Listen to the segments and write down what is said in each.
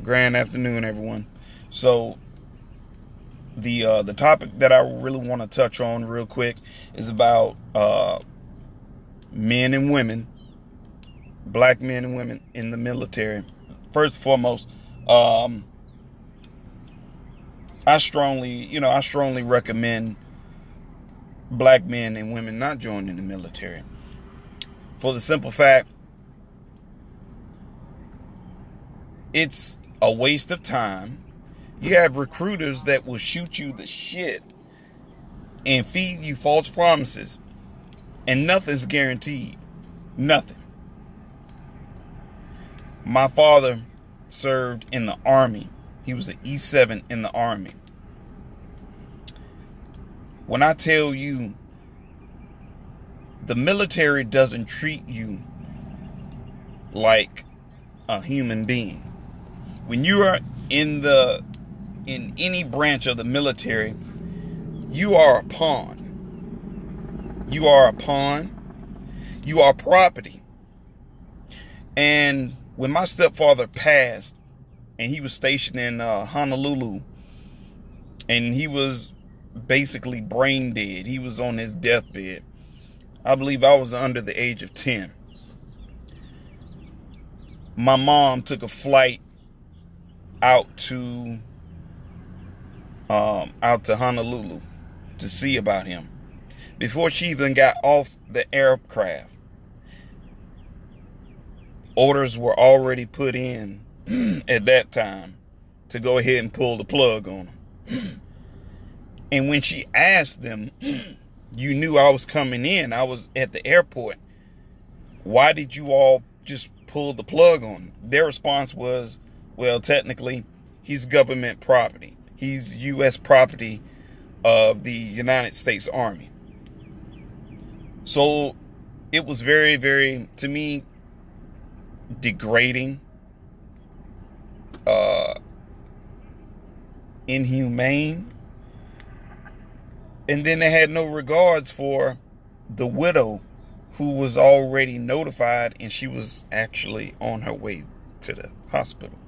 Grand afternoon, everyone. So the topic that I really want to touch on real quick is about men and women, black men and women in the military. First and foremost, I strongly recommend black men and women not joining the military, for the simple fact it's a waste of time. You have recruiters that will shoot you the shit and feed you false promises, and nothing's guaranteed. Nothing. My father served in the Army. He was an E7 in the Army. When I tell you, the military doesn't treat you like a human being. When you are in any branch of the military, you are a pawn. You are a pawn. You are property. And when my stepfather passed, and he was stationed in Honolulu, and he was basically brain dead. He was on his deathbed. I believe I was under the age of 10. My mom took a flight out to Honolulu to see about him. Before she even got off the aircraft, orders were already put in at that time to go ahead and pull the plug on him. And when she asked them, you knew I was coming in, I was at the airport, why did you all just pull the plug on him? Their response was, well, technically, he's government property. He's U.S. property of the United States Army. So it was very, very, to me, degrading, inhumane. And then they had no regards for the widow who was already notified, and she was actually on her way to the hospital.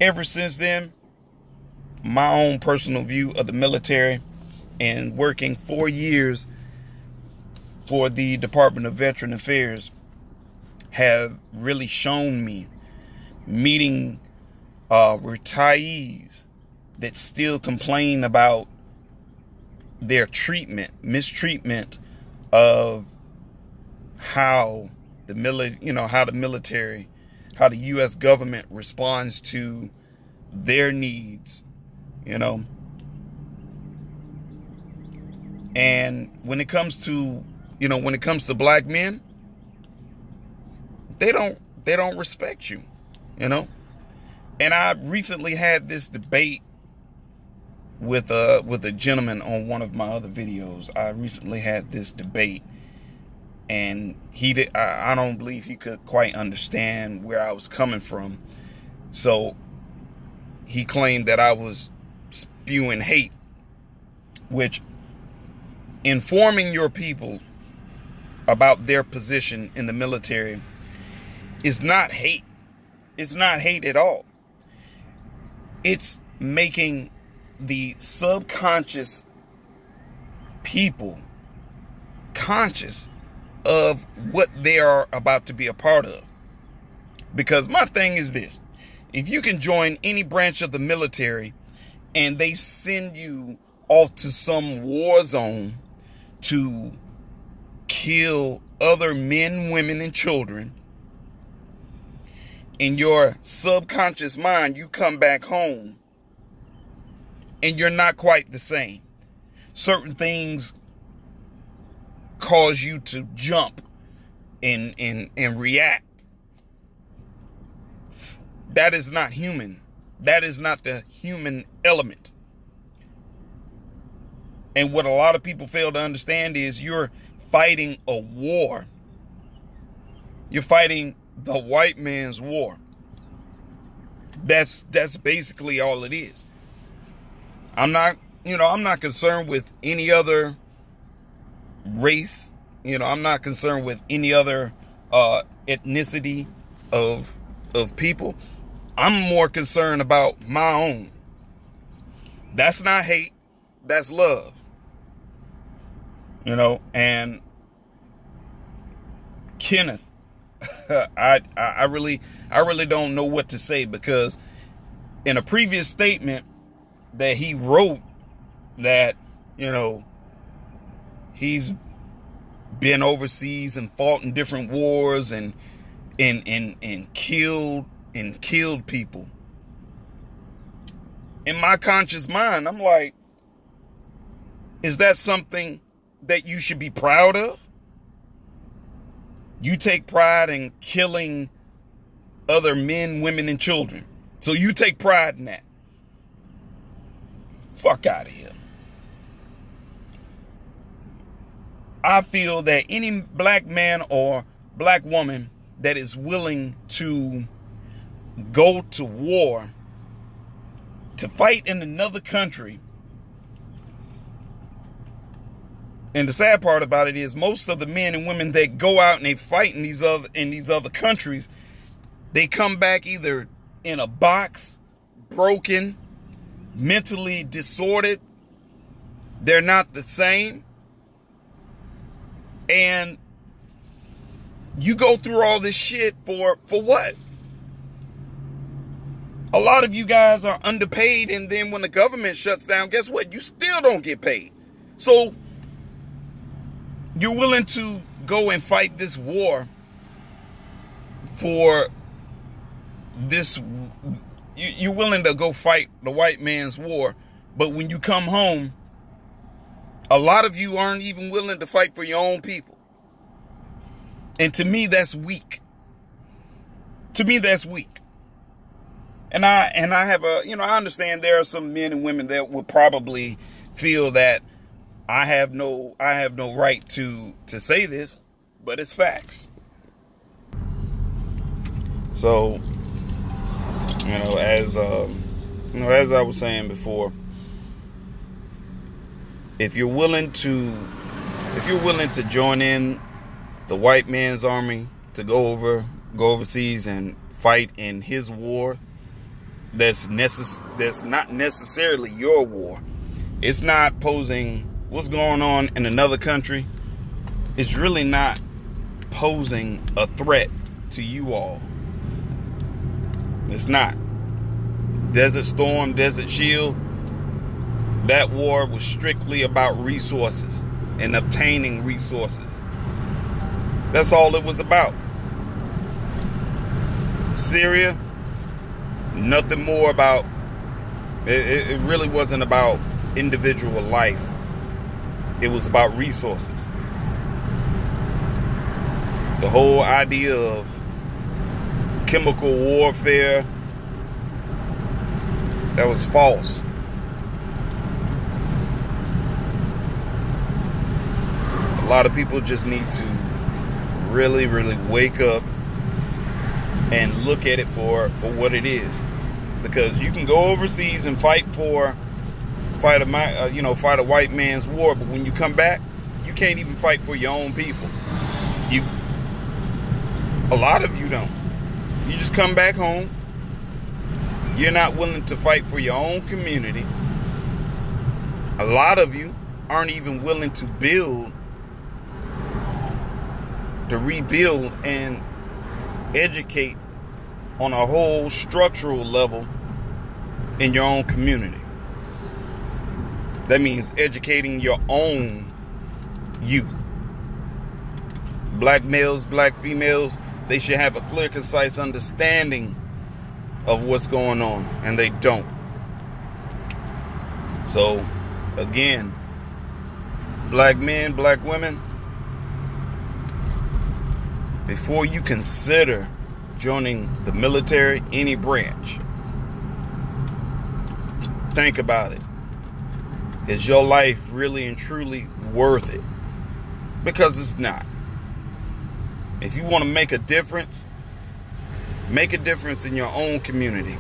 Ever since then, my own personal view of the military, and working 4 years for the Department of Veteran Affairs, have really shown me, meeting retirees that still complain about their mistreatment of how the U.S. government responds to their needs, And when it comes to black men, they don't respect you, And I recently had this debate with a gentleman on one of my other videos. I recently had this debate, and I don't believe he could quite understand where I was coming from. So he claimed that I was spewing hate, which informing your people about their position in the military is not hate. It's not hate at all. It's making the subconscious people conscious of what they are about to be a part of. Because my thing is this: if you can join any branch of the military and they send you off to some war zone to kill other men, women, and children, in your subconscious mind, you come back home and you're not quite the same. Certain things cause you to jump and react. That is not human. That is not the human element. And what a lot of people fail to understand is you're fighting a war. You're fighting the white man's war. That's basically all it is. I'm not concerned with any other race. I'm not concerned with any other ethnicity of people. I'm more concerned about my own. That's not hate, that's love. You know, and Kenneth, I really don't know what to say, because in a previous statement that he wrote that, you know, he's been overseas and fought in different wars and killed people. In my conscious mind, I'm like, is that something that you should be proud of? You take pride in killing other men, women, and children. So you take pride in that. Fuck out of here. I feel that any black man or black woman that is willing to go to war, to fight in another country, and the sad part about it is most of the men and women that go out and they fight in these other countries, they come back either in a box, broken, mentally disordered. They're not the same. And you go through all this shit for what? A lot of you guys are underpaid, and then when the government shuts down, guess what? You still don't get paid. So you're willing to go and fight this war for this. You're willing to go fight the white man's war, but when you come home, a lot of you aren't even willing to fight for your own people. And to me, that's weak. To me, that's weak. And I have I understand there are some men and women that will probably feel that I have no right to say this, but it's facts. So, as I was saying before, if you're willing to join in the white man's army to go overseas and fight in his war, that's not necessarily your war. It's not posing what's going on in another country. It's really not posing a threat to you all. It's not. Desert Storm, Desert Shield, that war was strictly about resources and obtaining resources. That's all it was about. Syria, nothing more about, it really wasn't about individual life. It was about resources. The whole idea of chemical warfare, that was false. A lot of people just need to really, really wake up and look at it for what it is. Because you can go overseas and fight a white man's war, but when you come back, you can't even fight for your own people. A lot of you don't. You just come back home. You're not willing to fight for your own community. A lot of you aren't even willing to rebuild and educate on a whole structural level in your own community. That means educating your own youth. Black males, black females, they should have a clear, concise understanding of what's going on, and they don't. So, again, black men, black women, before you consider joining the military, any branch, think about it. Is your life really and truly worth it? Because it's not. If you want to make a difference in your own community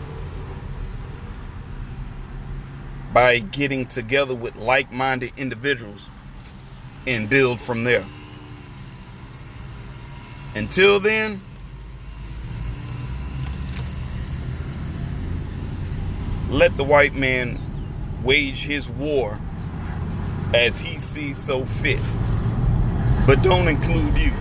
by getting together with like-minded individuals and build from there. Until then, let the white man wage his war as he sees so fit, but don't include you.